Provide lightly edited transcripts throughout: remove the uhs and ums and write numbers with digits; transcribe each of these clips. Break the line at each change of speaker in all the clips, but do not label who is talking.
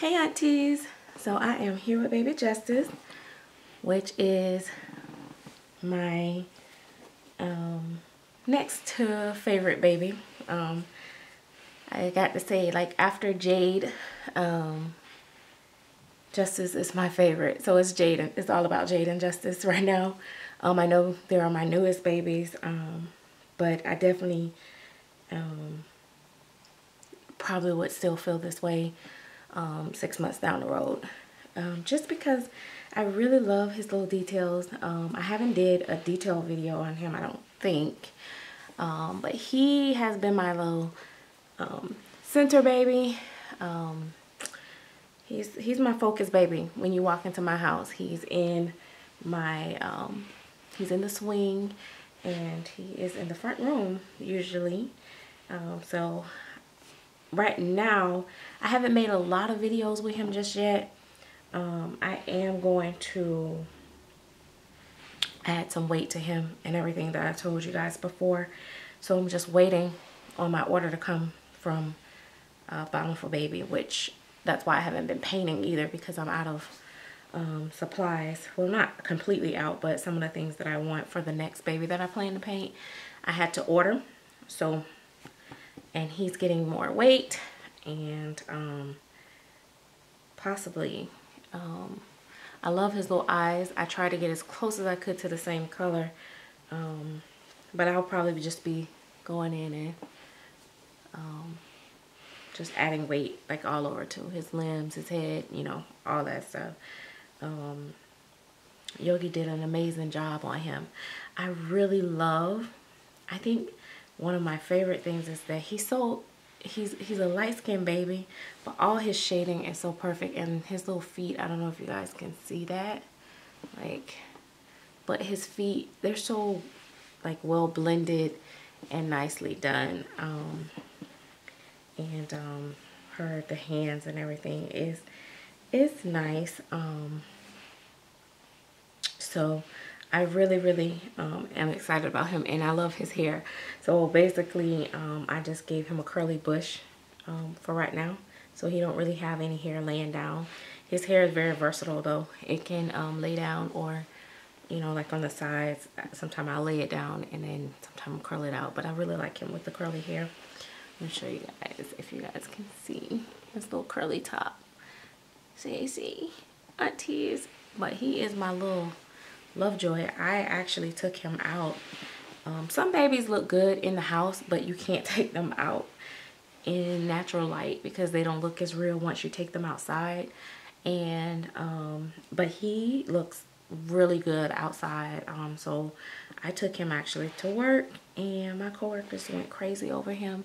Hey aunties, so I am here with baby Justice, which is my next to favorite baby. I got to say, like, after Jade, Justice is my favorite. So it's Jade, and it's all about Jade and Justice right now. I know they are my newest babies, but I definitely probably would still feel this way 6 months down the road, just because I really love his little details. I haven't did a detailed video on him, I don't think, but he has been my little center baby. He's my focus baby. When you walk into my house, he's in my he's in the swing, and he is in the front room usually. So right now I haven't made a lot of videos with him just yet. I am going to add some weight to him and everything that I told you guys before. So I'm just waiting on my order to come from Bountiful Baby, which that's why I haven't been painting either, because I'm out of supplies. Well, not completely out, but some of the things that I want for the next baby that I plan to paint, I had to order. So, and he's getting more weight, and possibly I love his little eyes. I tried to get as close as I could to the same color, but I'll probably just be going in and just adding weight like all over to his limbs, his head, you know, all that stuff. Yogi did an amazing job on him. I really love, I think one of my favorite things is that he's a light-skinned baby, but all his shading is so perfect, and his little feet, I don't know if you guys can see that, like, but his feet, they're so like well blended and nicely done. The hands and everything is nice. So I really am excited about him, and I love his hair. So basically I just gave him a curly bush for right now, so he don't really have any hair laying down. His hair is very versatile though. It can lay down, or you know, like on the sides. Sometimes I'll lay it down and then sometimes I'll curl it out, but I really like him with the curly hair. I'm gonna show you guys if you guys can see his little curly top. See, aunties. But he is my little Lovejoy. I actually took him out. Some babies look good in the house, but you can't take them out in natural light because they don't look as real once you take them outside. And but he looks really good outside. So I took him actually to work, and my coworkers went crazy over him.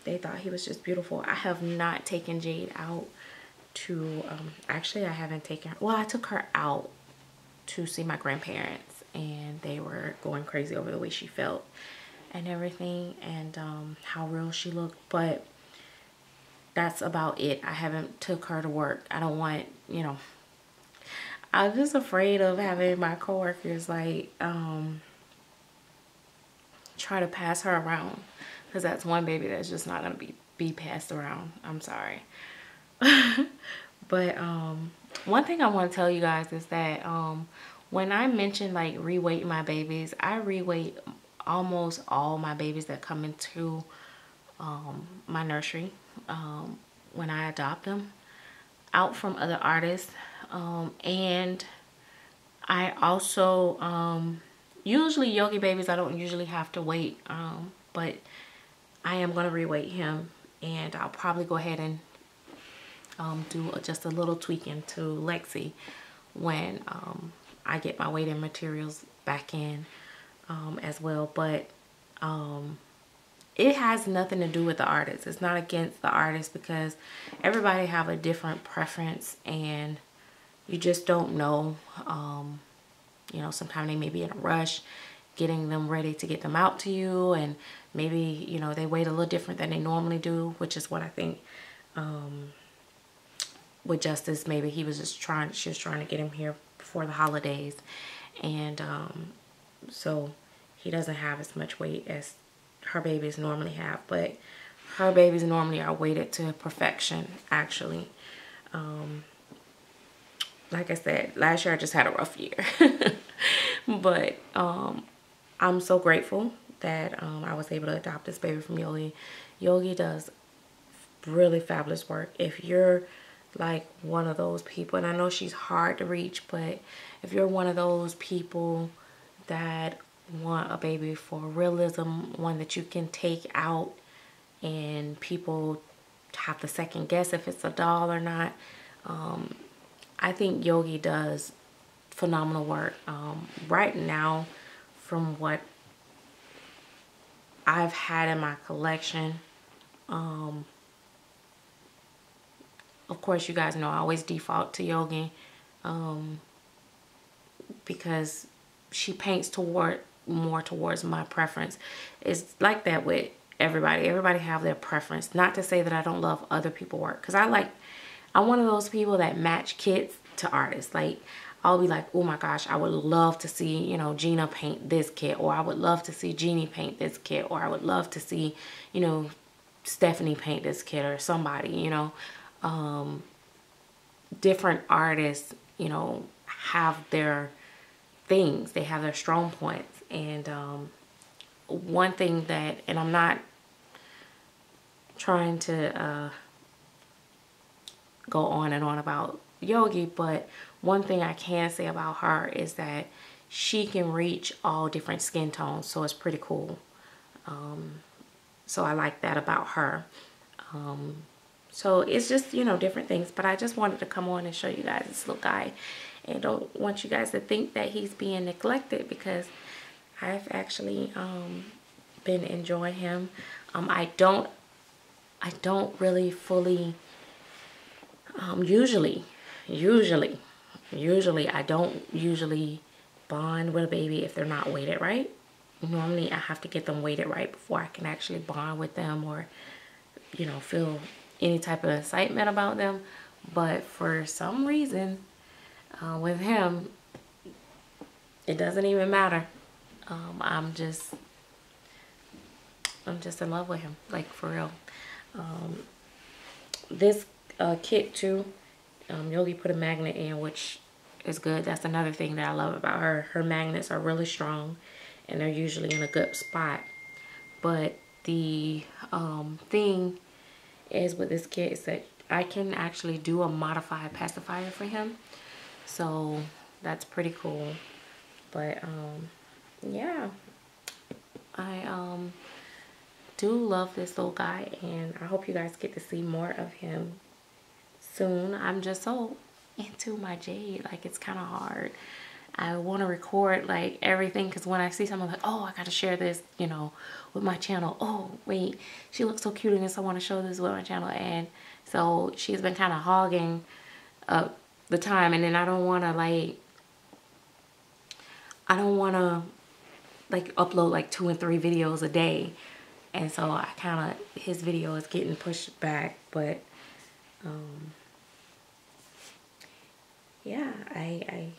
They thought he was just beautiful. I have not taken Jade out to actually I haven't taken her, well, I took her out to see my grandparents, and they were going crazy over the way she felt and everything, and how real she looked, but that's about it. I haven't took her to work. I don't want, you know, I'm just afraid of having my coworkers like try to pass her around, because that's one baby that's just not gonna be passed around. I'm sorry. But one thing I want to tell you guys is that when I mention like reweight my babies, I reweight almost all my babies that come into my nursery when I adopt them out from other artists, and I also usually Yogi babies I don't usually have to wait, but I am going to reweight him, and I'll probably go ahead and do just a little tweaking to Lexi when I get my weighting materials back in as well. But it has nothing to do with the artist. It's not against the artist, because everybody have a different preference, and you just don't know. You know, sometimes they may be in a rush getting them ready to get them out to you, and maybe, you know, they wait a little different than they normally do, which is what I think with Justice. Maybe she was trying to get him here before the holidays, and so he doesn't have as much weight as her babies normally have. But her babies normally are weighted to perfection, actually. Like I said, last year I just had a rough year. But I'm so grateful that I was able to adopt this baby from Yogi. Yogi does really fabulous work. If you're like one of those people, and I know she's hard to reach, but if you're one of those people that want a baby for realism, one that you can take out and people have to second guess if it's a doll or not, I think Yogi does phenomenal work. Right now, from what I've had in my collection, of course, you guys know I always default to Yogi, because she paints more towards my preference. It's like that with everybody. Everybody have their preference. Not to say that I don't love other people's work, because I'm one of those people that match kits to artists. Like, I'll be like, oh my gosh, I would love to see, you know, Gina paint this kit, or I would love to see Jeannie paint this kit, or I would love to see, you know, Stephanie paint this kit, or somebody, you know. Different artists, you know, have their things. They have their strong points. And one thing that, and I'm not trying to go on and on about Yogi, but one thing I can say about her is that she can reach all different skin tones, so it's pretty cool. So I like that about her. So it's just, you know, different things, but I just wanted to come on and show you guys this little guy, and don't want you guys to think that he's being neglected, because I've actually been enjoying him. I don't really fully usually I don't usually bond with a baby if they're not weighted right. Normally I have to get them weighted right before I can actually bond with them, or, you know, feel any type of excitement about them. But for some reason, with him, it doesn't even matter. I'm just in love with him, like, for real. This kit too, Yogi put a magnet in, which is good. That's another thing that I love about her. Her magnets are really strong, and they're usually in a good spot. But the thing is with this kit is that I can actually do a modified pacifier for him, so that's pretty cool. But yeah, I do love this little guy, and I hope you guys get to see more of him soon. I'm just so into my jade, like, it's kind of hard. I want to record like everything, because when I see something, I'm like, oh, I gotta share this, you know, with my channel. Oh wait, she looks so cute in this, I want to show this with my channel. And so she's been kind of hogging up the time, and then I don't want to like upload like 2 and 3 videos a day, and so I kind of, his video is getting pushed back. But yeah, I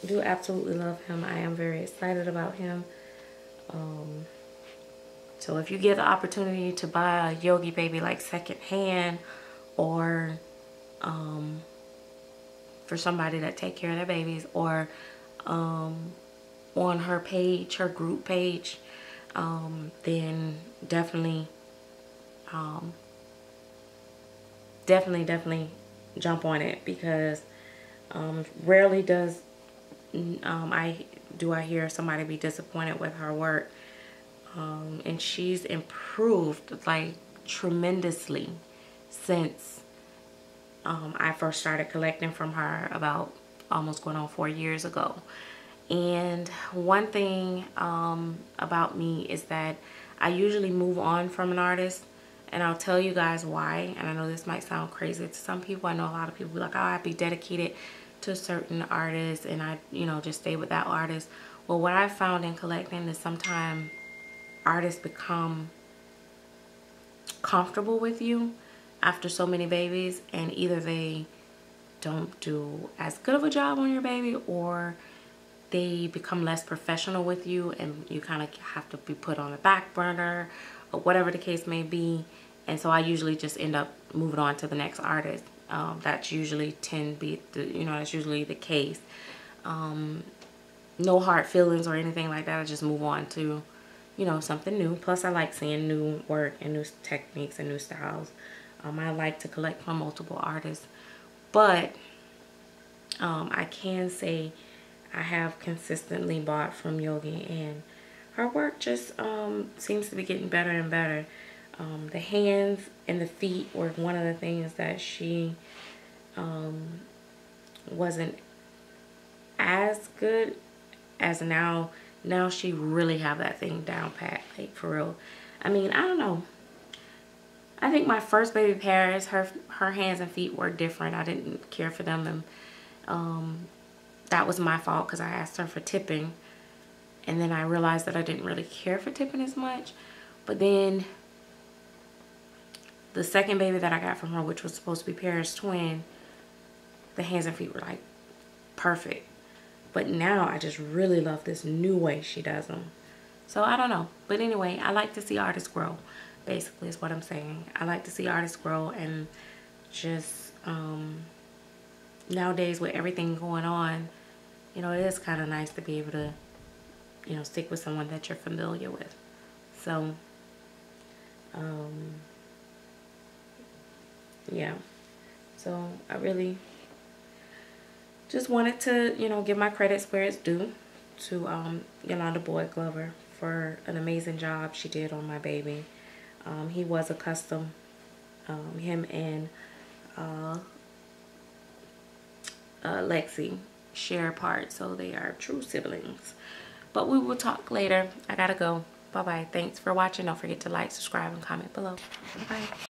do absolutely love him. I am very excited about him. So if you get the opportunity to buy a Yogi baby like secondhand, or for somebody that take care of their babies, or on her page, her group page, then definitely jump on it, because rarely does I hear somebody be disappointed with her work. And she's improved like tremendously since I first started collecting from her about almost going on 4 years ago. And one thing about me is that I usually move on from an artist, and I'll tell you guys why. And I know this might sound crazy to some people. I know a lot of people be like, oh, I'd be dedicated to a certain artist, and I, you know, just stay with that artist. Well, what I found in collecting is sometimes artists become comfortable with you after so many babies, and either they don't do as good of a job on your baby, or they become less professional with you, and you kind of have to be put on the back burner, or whatever the case may be. And so I usually just end up moving on to the next artist. That's usually that's usually the case. No hard feelings or anything like that. I just move on to, something new. Plus, I like seeing new work and new techniques and new styles. I like to collect from multiple artists. But I can say I have consistently bought from Yogi, and her work just seems to be getting better and better. The hands and the feet were one of the things that she wasn't as good as now. Now she really have that thing down pat, like for real. I mean, I don't know. I think my first baby Paris, her hands and feet were different. I didn't care for them, and that was my fault because I asked her for tipping, and then I realized that I didn't really care for tipping as much. But then the second baby that I got from her, which was supposed to be Paris twin, the hands and feet were like perfect. But now I just really love this new way she does them. So I don't know. But anyway, I like to see artists grow. Basically is what I'm saying. I like to see artists grow, and just nowadays with everything going on, it is kind of nice to be able to, stick with someone that you're familiar with. So, yeah. So I really just wanted to, give my credits where it's due to Yolanda Boyd Glover for an amazing job she did on my baby. He was a custom. Him and Lexi share a part, so they are true siblings. But we will talk later. I gotta go. Bye bye. Thanks for watching. Don't forget to like, subscribe, and comment below. Bye.